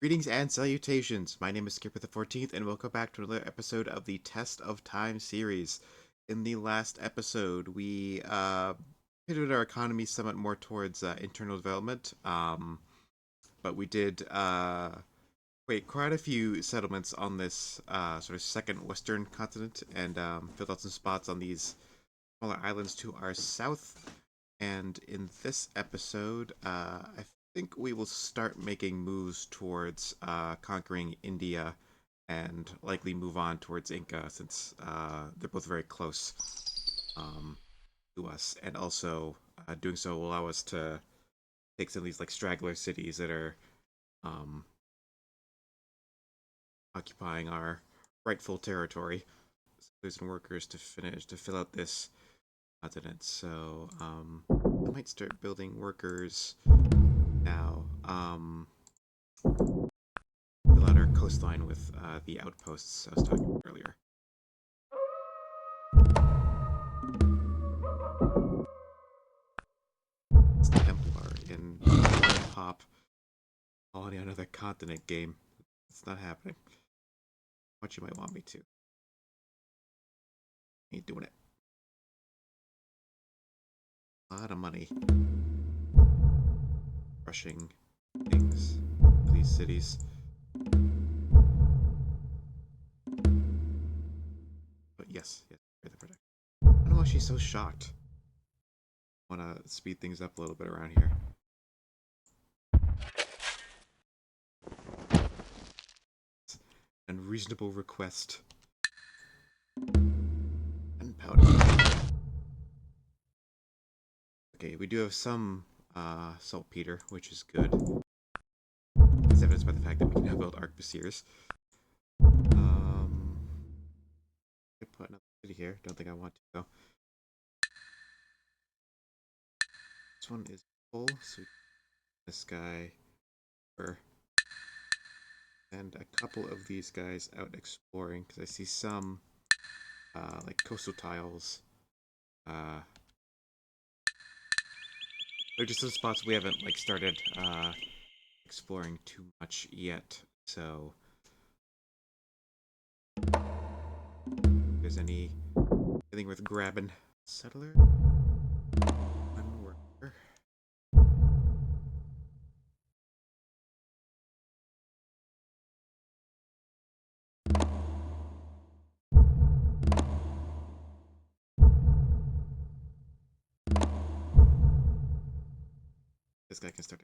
Greetings and salutations. My name is Skipper the 14th, and welcome back to another episode of the Test of Time series. In the last episode, we pivoted our economy somewhat more towards internal development, but we did create quite a few settlements on this sort of second western continent and filled out some spots on these smaller islands to our south. And in this episode, I think we will start making moves towards conquering India and likely move on towards Inca since they're both very close um, to us. And also, doing so will allow us to take some of these like straggler cities that are um, occupying our rightful territory. There's some workers to fill out this continent. So I might start building workers now. Fill out our coastline with the outposts I was talking about earlier. It's Templar in Pop on another continent game. It's not happening. What you might want me to. Ain't doing it. A lot of money. Rushing things for these cities. But yes, the production. I don't know why she's so shocked. I want to speed things up a little bit around here. Unreasonable request. Gunpowder. Okay, we do have some saltpeter, which is good. It's evidenced by the fact that we can now build arquebusiers. I put another city here. Don't think I want to though. This one is full, so this guy and a couple of these guys out exploring because I see some like coastal tiles. They're just some spots we haven't like started exploring too much yet. So if there's anything worth grabbing, settler, one worker. This guy can start.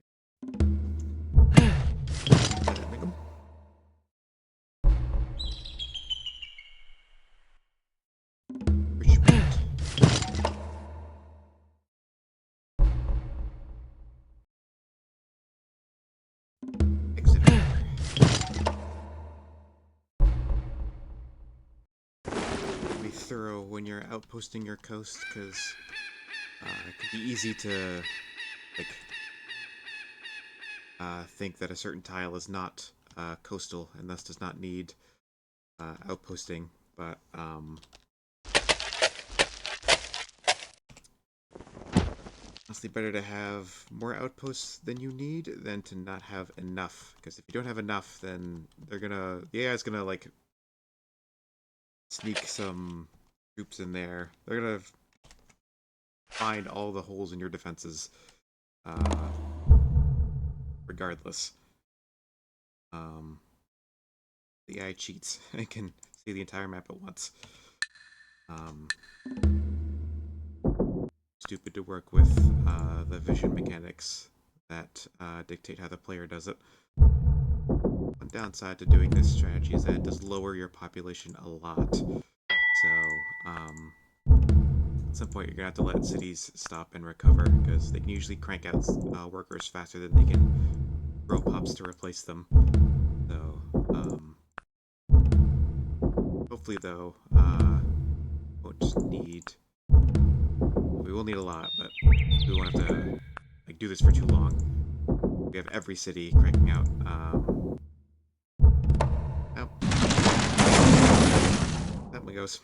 Make him. Exeter. Be thorough when you're outposting your coast because it can be easy to like think that a certain tile is not coastal and thus does not need outposting, but honestly better to have more outposts than you need than to not have enough, because if you don't have enough then the AI is gonna like sneak some troops in there. They're gonna find all the holes in your defenses regardless. The AI cheats and can see the entire map at once. Stupid to work with the vision mechanics that dictate how the player does it. One downside to doing this strategy is that it does lower your population a lot. So, at some point you're gonna have to let cities stop and recover because they can usually crank out workers faster than they can grow pops to replace them. So, hopefully though, won't need. We will need a lot, but we won't have to like do this for too long. We have every city cranking out. Oh, that one goes.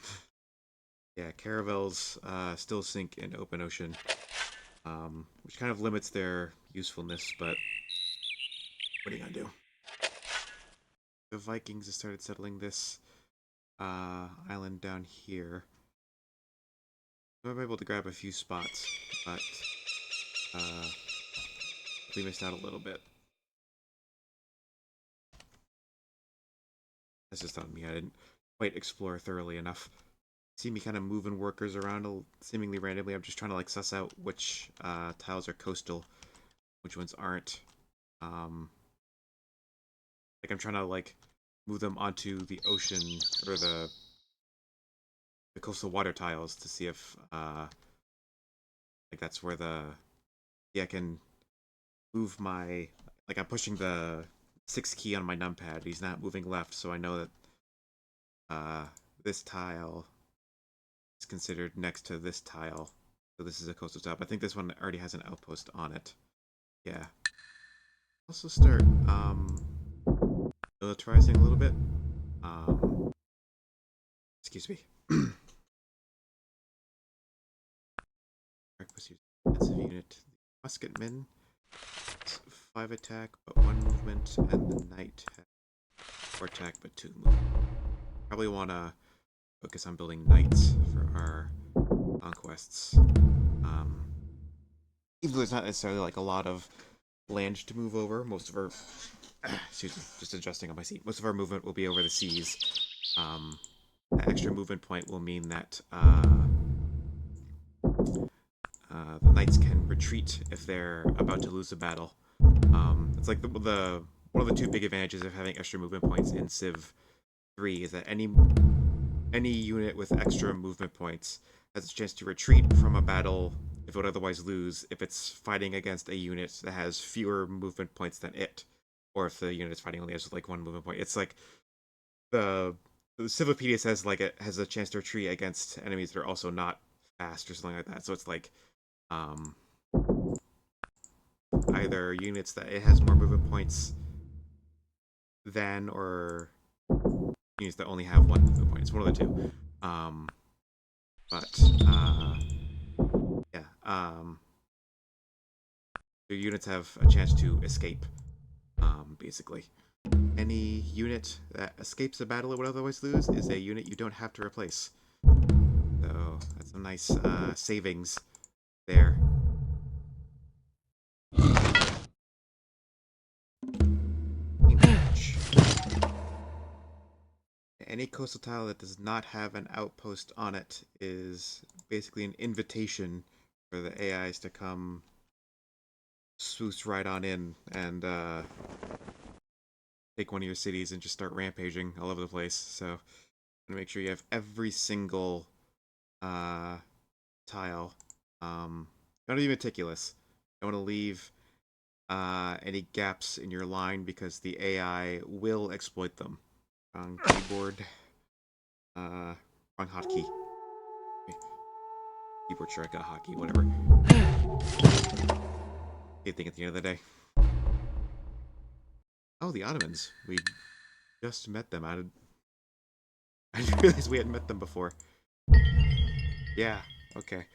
Yeah, caravels still sink in open ocean, which kind of limits their usefulness. But what are you gonna do? the Vikings have started settling this island down here. I'm able to grab a few spots, but we missed out a little bit. That's just on me. I didn't quite explore thoroughly enough. See me kind of moving workers around seemingly randomly. I'm just trying to like suss out which tiles are coastal, which ones aren't. Like I'm trying to like move them onto the ocean or the coastal water tiles to see if like that's where I can move my like I'm pushing the 6 key on my numpad. He's not moving left, so I know that this tile is considered next to this tile. So this is a coastal tile. But I think this one already has an outpost on it. Yeah. Also start militarizing a little bit. Excuse me. Defensive unit. Musketmen. 5 attack, but 1 movement, and the knight has 4 attack, but 2 movement. Probably want to focus on building knights for our conquests. Even though there's not necessarily like a lot of land to move over, most of our excuse me, just adjusting on my seat. Most of our movement will be over the seas. That extra movement point will mean that the knights can retreat if they're about to lose a battle. It's like the one of the 2 big advantages of having extra movement points in Civ 3 is that any unit with extra movement points has a chance to retreat from a battle if it would otherwise lose if it's fighting against a unit that has fewer movement points than it, or if the unit is fighting only has like 1 movement point. It's like the Civipedia says like it has a chance to retreat against enemies that are also not fast or something like that. So it's like either units that it has more movement points than, or units that only have 1 movement point. It's one of the 2. Yeah. The units have a chance to escape, basically. Any unit that escapes a battle it would otherwise lose is a unit you don't have to replace. So that's some nice savings there. Any coastal tile that does not have an outpost on it is basically an invitation for the AIs to come swoosh right on in and take one of your cities and just start rampaging all over the place. So make sure you have every single tile. Don't be meticulous. Don't want to leave any gaps in your line because the AI will exploit them. Wrong keyboard. Wrong hotkey. Keyboard shortcut, hotkey, whatever. Same thing at the end of the day. Oh, the Ottomans. We just met them. I didn't realize we hadn't met them before. Yeah, okay.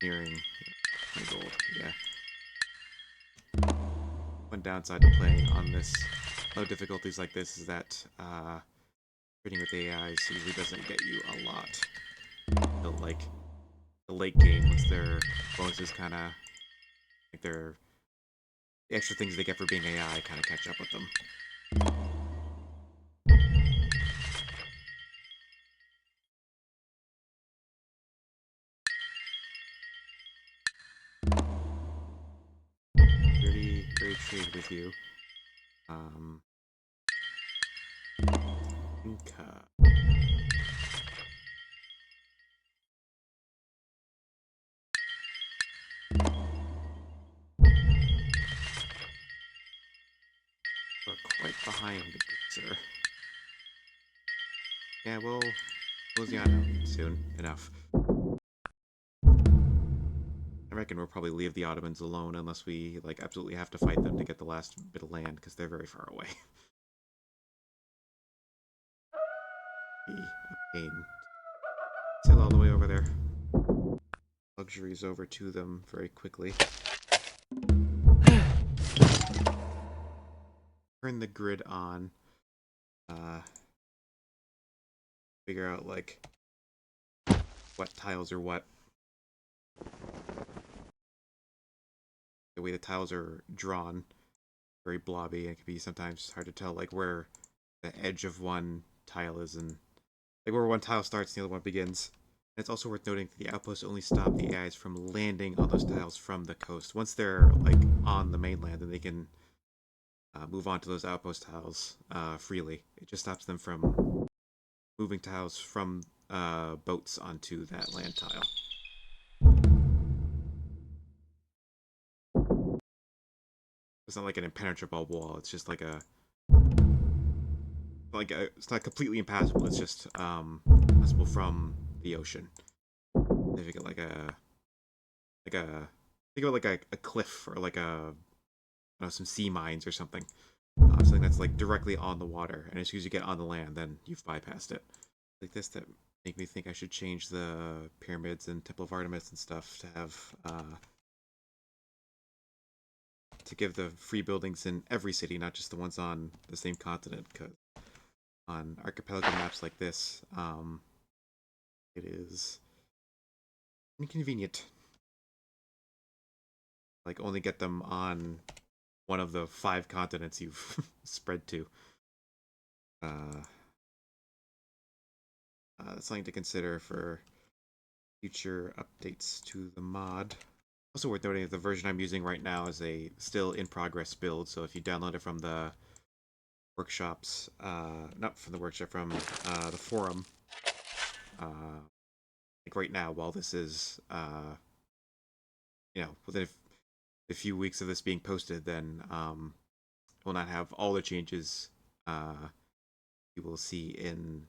Nearing gold, yeah. One downside to playing on this low difficulties like this is that trading with AIs usually doesn't get you a lot. But like the late game, once their bonuses kind of like the extra things they get for being AI kind of catch up with them. Very trade with you. Inca. We're quite behind, sir. Yeah, we'll close the island soon enough. I reckon we'll probably leave the Ottomans alone unless we like absolutely have to fight them to get the last bit of land because they're very far away. Be a pain. Sail all the way over there. Luxuries over to them very quickly. turn the grid on. Figure out like what tiles are what. The way the tiles are drawn, very blobby, and it can be sometimes hard to tell like where the edge of one tile is and like where one tile starts and the other one begins. And it's also worth noting that the outposts only stop the AIs from landing on those tiles from the coast. Once they're like on the mainland, then they can move on to those outpost tiles freely. It just stops them from moving tiles from boats onto that land tile. It's not like an impenetrable wall. It's just it's not completely impassable. It's just passable from the ocean. If you get like a think of it like a cliff or like some sea mines or something. Something that's like directly on the water, and as soon as you get on the land, then you've bypassed it. Like this that make me think I should change the pyramids and Temple of Artemis and stuff to have to give the free buildings in every city, not just the ones on the same continent. Because on archipelago maps like this, it is inconvenient. Like only get them on one of the 5 continents you've spread to. That's something to consider for future updates to the mod. Also worth noting that the version I'm using right now is a still in progress build, so if you download it from the workshops, not from the workshop, from the forum, like right now, while this is, within a few weeks of this being posted, then we'll not have all the changes you will see in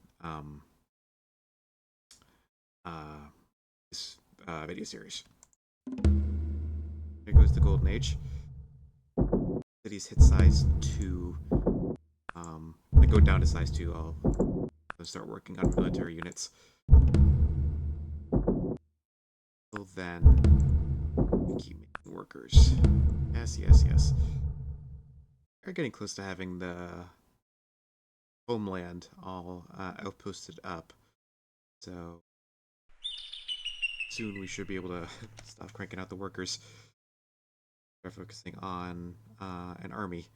this video series. There goes the Golden Age. Cities hit size 2. I go down to size 2, I'll start working on military units. Till then, keep making workers. Yes, yes, yes. We're getting close to having the homeland all outposted up. So soon we should be able to stop cranking out the workers. We're focusing on an army.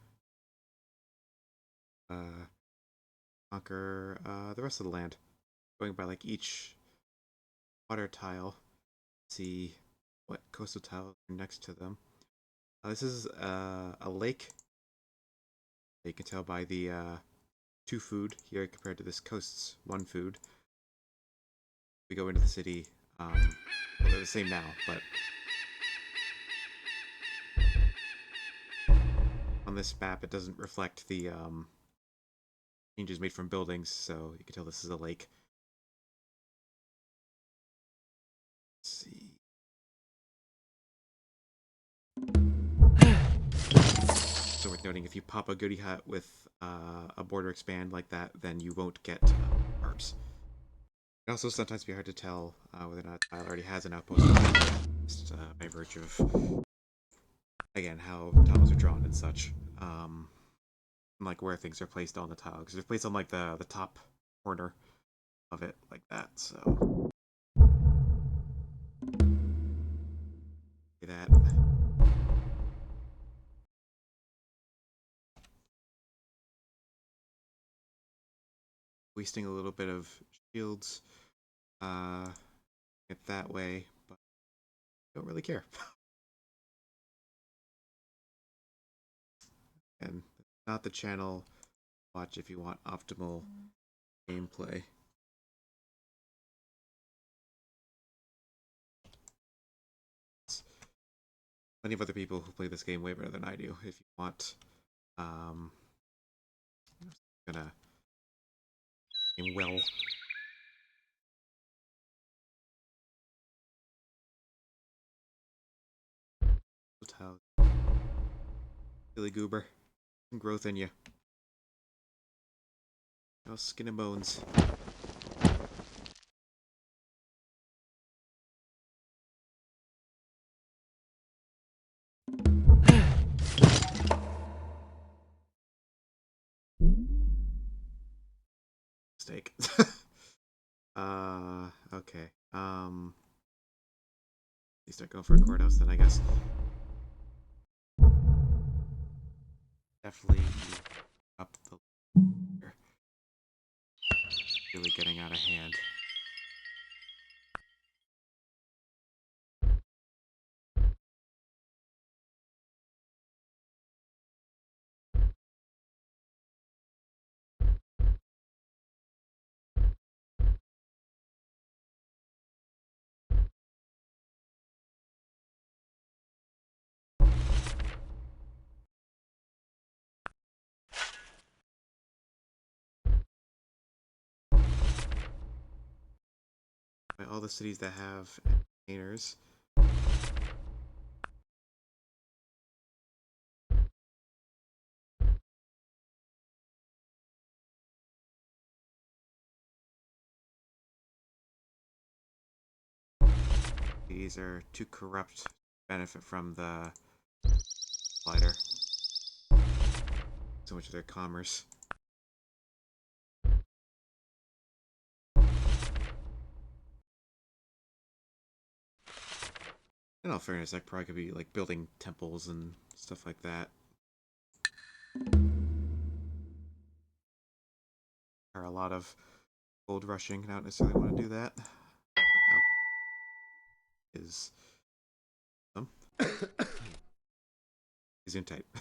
Conquer the rest of the land. Going by like each water tile. See what coastal tiles are next to them. This is a lake. You can tell by the 2 food here compared to this coast's 1 food. We go into the city. Well, they're the same now, but on this map it doesn't reflect the changes made from buildings, so you can tell this is a lake. Let's see. So worth noting, if you pop a goodie hut with a border expand like that, then you won't get carbs. It can also sometimes be hard to tell whether or not a tile already has an outpost, just by virtue of, again, how tiles are drawn and such. And, like where things are placed on the tile, because they're placed on like the top corner of it, like that. So that. Wasting a little bit of shields it that way, but don't really care. And not the channel watch if you want optimal gameplay. Plenty of other people who play this game way better than I do. If you want, gonna game well. Hotel, Billy Goober, some growth in you. No skin and bones. Mistake. Okay. You start going for a courthouse then, I guess. Definitely up the ladder. Really getting out of hand. By all the cities that have entertainers. These are too corrupt to benefit from the slider. So much of their commerce. In all fairness, that probably could be like building temples and stuff like that. Or a lot of gold rushing. I don't necessarily want to do that. Is some Zoom type.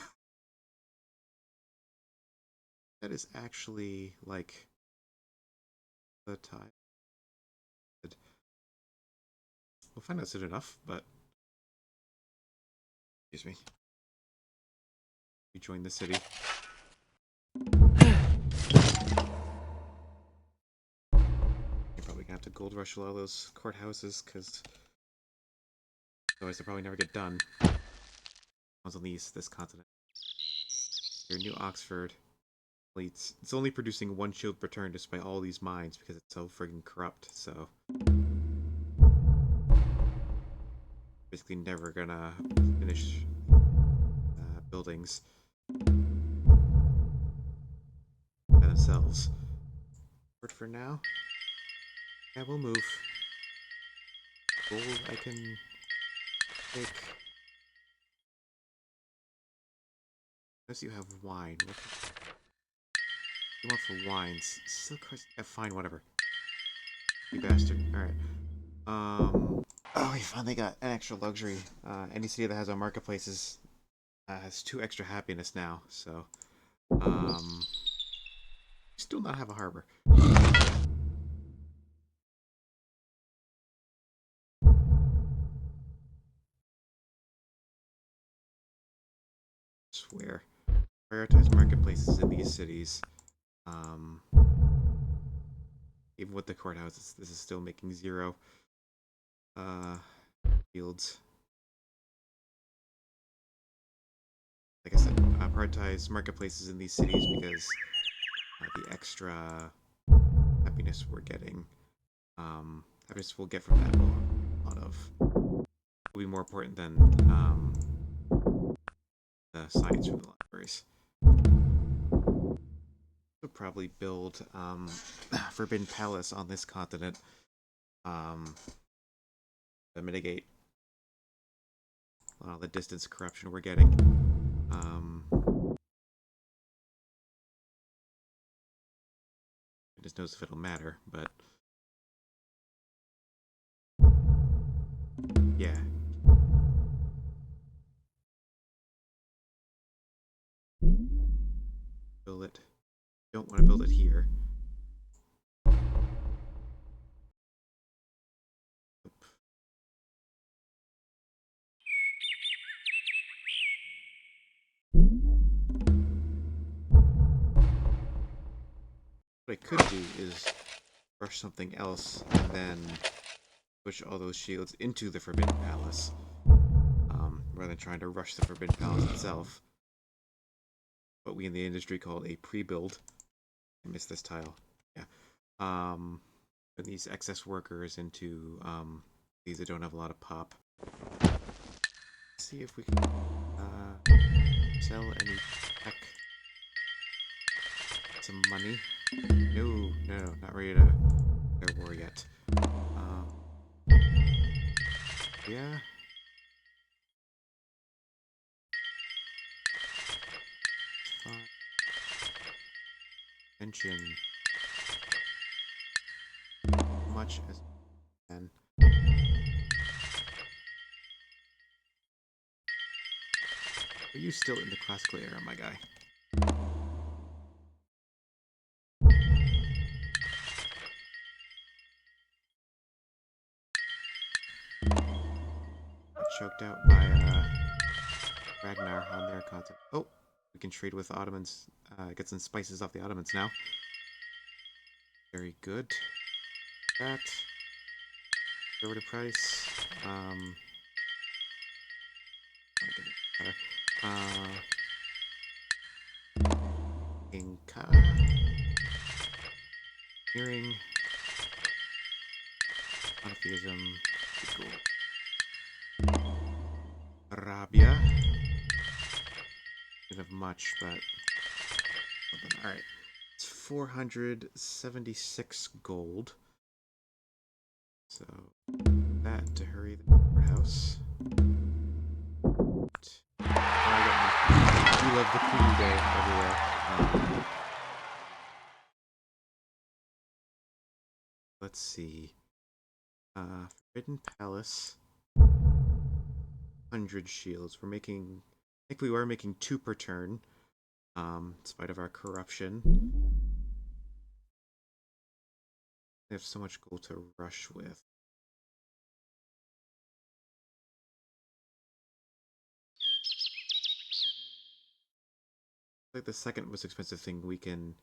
That is actually like the time. We'll find out soon enough, but excuse me. You join the city. You're probably gonna have to gold rush a lot of those courthouses, because otherwise they'll probably never get done. Ones on this continent. Your New Oxford. It's only producing one shield per turn despite all these mines because it's so friggin' corrupt, so basically never gonna finish buildings by themselves. But for now, yeah, we'll move. Gold I can take. Unless you have wine. What you want for wines? Silk crust. Fine, whatever. You bastard. Alright. Oh, we finally got an extra luxury. Any city that has our marketplaces has 2 extra happiness now, so still not have a harbor. Swear. Prioritize marketplaces in these cities. Even with the courthouses, this is still making 0 fields. Like I said, prioritize marketplaces in these cities because the extra happiness we're getting, happiness we'll get from that will be more important than the science from the libraries. We'll probably build Forbidden Palace on this continent to mitigate a lot of the distance corruption we're getting. Goodness knows if it'll matter, but yeah. Build it. Don't want to build it here. What I could do is rush something else and then push all those shields into the Forbidden Palace, rather than trying to rush the Forbidden Palace itself. What we in the industry call a pre-build. I missed this tile. Yeah. Put these excess workers into these that don't have a lot of pop. Let's see if we can sell any tech. Some money. No, not ready to declare war yet. Yeah. Fine. Mention much as can. Are you still in the classical era, my guy? Got choked out by Ragnar on their content. Oh, we can trade with Ottomans. Get some spices off the Ottomans now. Very good. That. Over to price. Inca. Hearing. Monotheism. Cool. Arabia. Didn't have much, but alright. It's 476 gold. So that to hurry the courthouse. We love the Queen Day everywhere. Let's see. Forbidden Palace. 100 shields. We're making. I think we were making 2 per turn. In spite of our corruption. They have so much gold to rush with. Like the second most expensive thing we can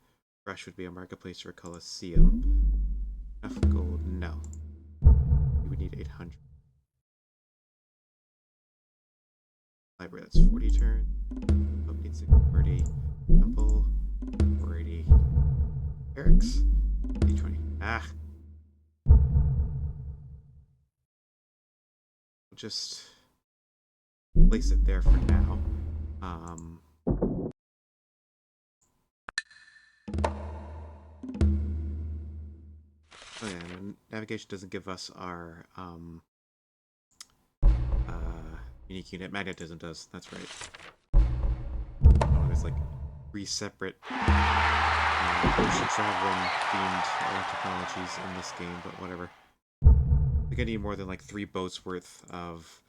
rush would be a marketplace or a coliseum. Enough gold? No. We would need 800. Library, that's 40 turn. Oh, needs 30. Temple, 480. Eric's, 820. Ah. We'll just place it there for now. Oh yeah, and navigation doesn't give us our unique unit. Magnetism does. That's right. Oh, there's like 3 separate ocean traveling themed technologies in this game, but whatever. I think I need more than like 3 boats worth of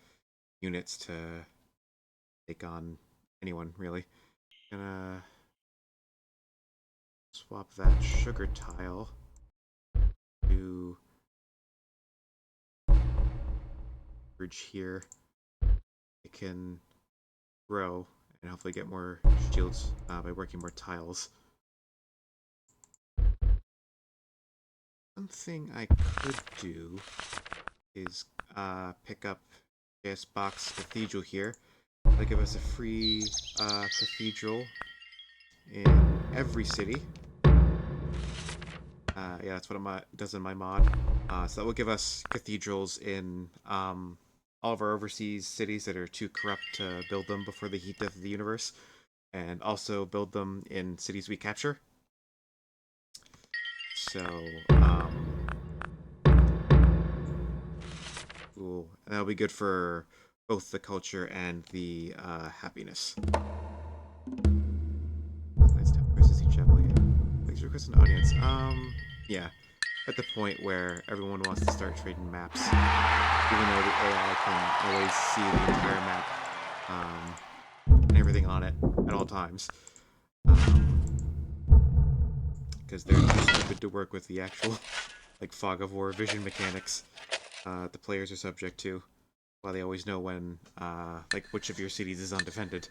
units to take on anyone, really. Gonna swap that sugar tile to bridge here. It can grow and hopefully get more shields by working more tiles. One thing I could do is pick up JS Box Cathedral here. That'll give us a free cathedral in every city. Yeah, that's what it does in my mod. So that will give us cathedrals in all of our overseas cities that are too corrupt to build them before the heat death of the universe, and also build them in cities we capture. So, cool. And that'll be good for both the culture and the happiness. Please request an audience. Yeah. At the point where everyone wants to start trading maps, even though the AI can always see the entire map and everything on it at all times. Because they're too stupid to work with the actual like fog of war vision mechanics the players are subject to. While they always know when like which of your cities is undefended.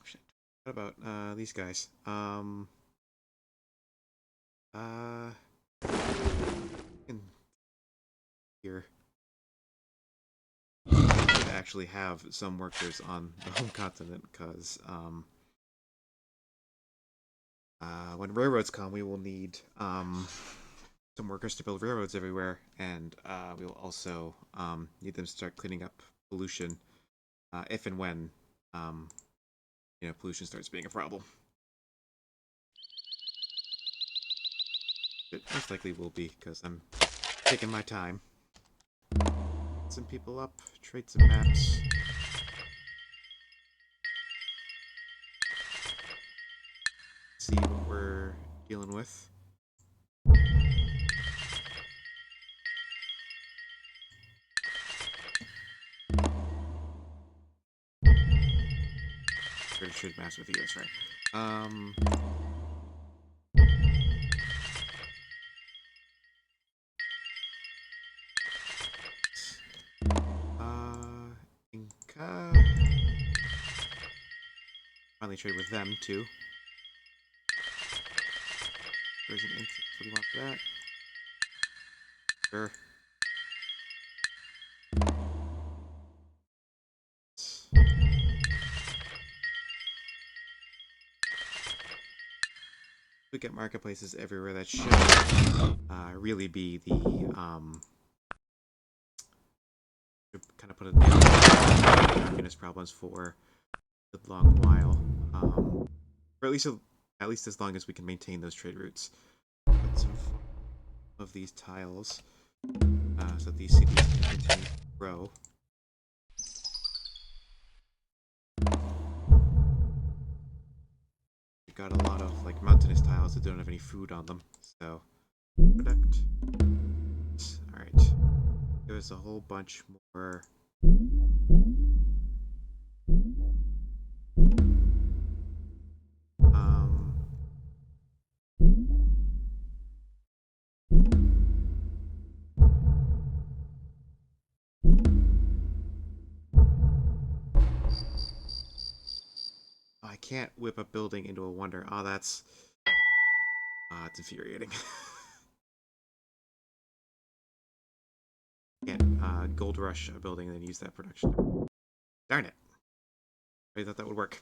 Shit. What about these guys? In here should actually have some workers on the home continent because when railroads come, we will need some workers to build railroads everywhere, and we will also need them to start cleaning up pollution if and when um, pollution starts being a problem. It most likely will be, because I'm taking my time. Get some people up, trade some maps. See what we're dealing with. We're trade maps with the US, right? Inca. Finally trade with them too. There's an instance. What do you want for that? Sure. We get marketplaces everywhere. That should really be the kind of put a happiness problems for a long while, or at least as long as we can maintain those trade routes. Put some of these tiles so these cities can continue to grow. We've got a lot of like mountainous tiles that don't have any food on them, so product. All right, give us a whole bunch more. I can't whip a building into a wonder. Oh, that's it's infuriating. Can't gold rush a building and then use that production. Darn it! I thought that would work.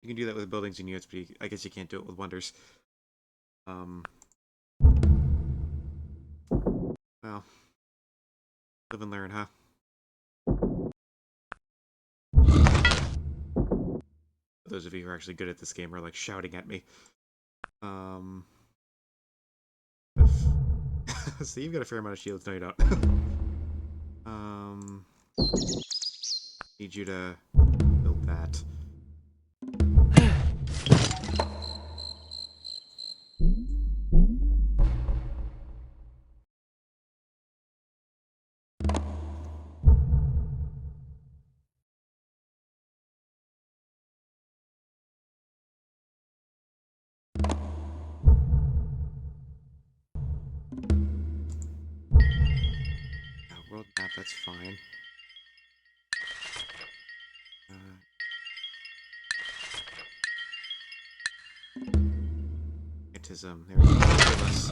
You can do that with buildings and units, but I guess you can't do it with wonders. Well, live and learn, huh? Those of you who are actually good at this game are like shouting at me. So you've got a fair amount of shields. No, you don't. Need you to build that. World map, that's fine. Magnetism, there we go. Give us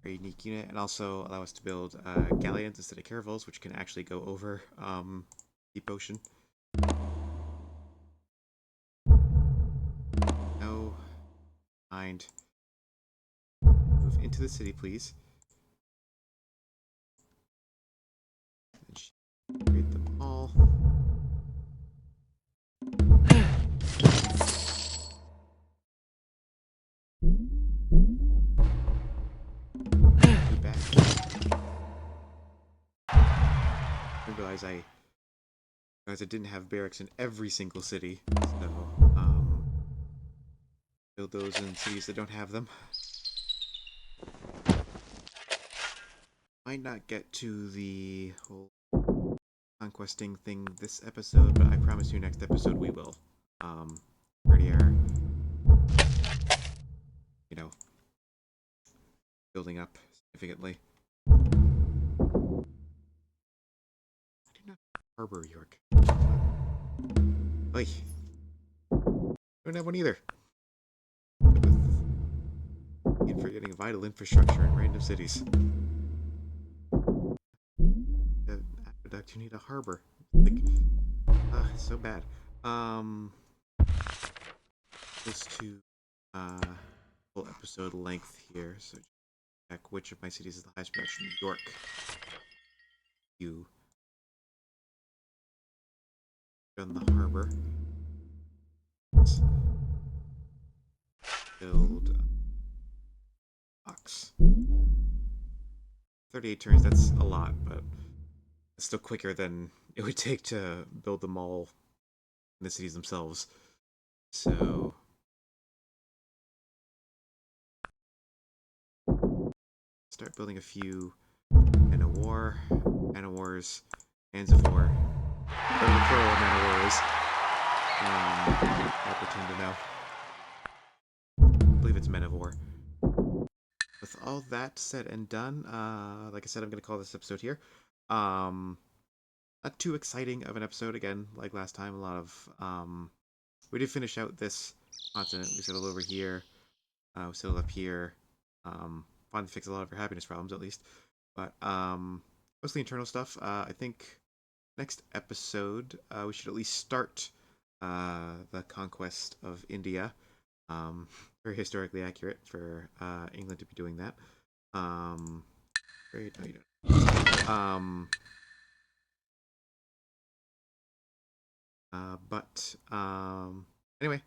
a unique unit, and also allow us to build galleons instead of caravels, which can actually go over deep ocean. No. Mind. Move into the city, please. Create them all. Too bad. I realize I didn't have barracks in every single city, so build those in cities that don't have them. Might not get to the whole conquesting thing this episode, but I promise you next episode we will. Already are, building up significantly. I do not harbor York. Oi. Don't have one either. With forgetting vital infrastructure in random cities. Aqueduct, you need a harbor. Like, so bad. Just to full episode length here, so check which of my cities is the highest production. York. You on the harbor. Build box. 38 turns, that's a lot, but it's still quicker than it would take to build them all in the cities themselves. So, start building a few Man of War, Man of Wars, Hands of War. Whatever the plural of Man of War is. I'll pretend to know. I believe it's Men of War. With all that said and done, like I said, I'm going to call this episode here. Um, Not too exciting of an episode again, like last time. A lot of we did finish out this continent. We settled over here. We settled up here. Finally fixed a lot of our happiness problems, at least. But mostly internal stuff. I think next episode we should at least start the conquest of India. Um, Very historically accurate for England to be doing that. Very no, you don't. But anyway,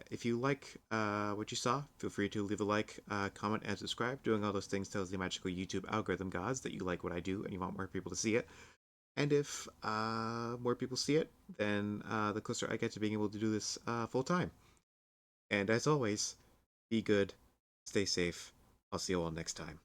if you like what you saw, feel free to leave a like, comment, and subscribe. Doing all those things tells the magical YouTube algorithm gods that you like what I do and you want more people to see it. And if more people see it, then the closer I get to being able to do this full time. And as always, be good, stay safe. I'll see you all next time.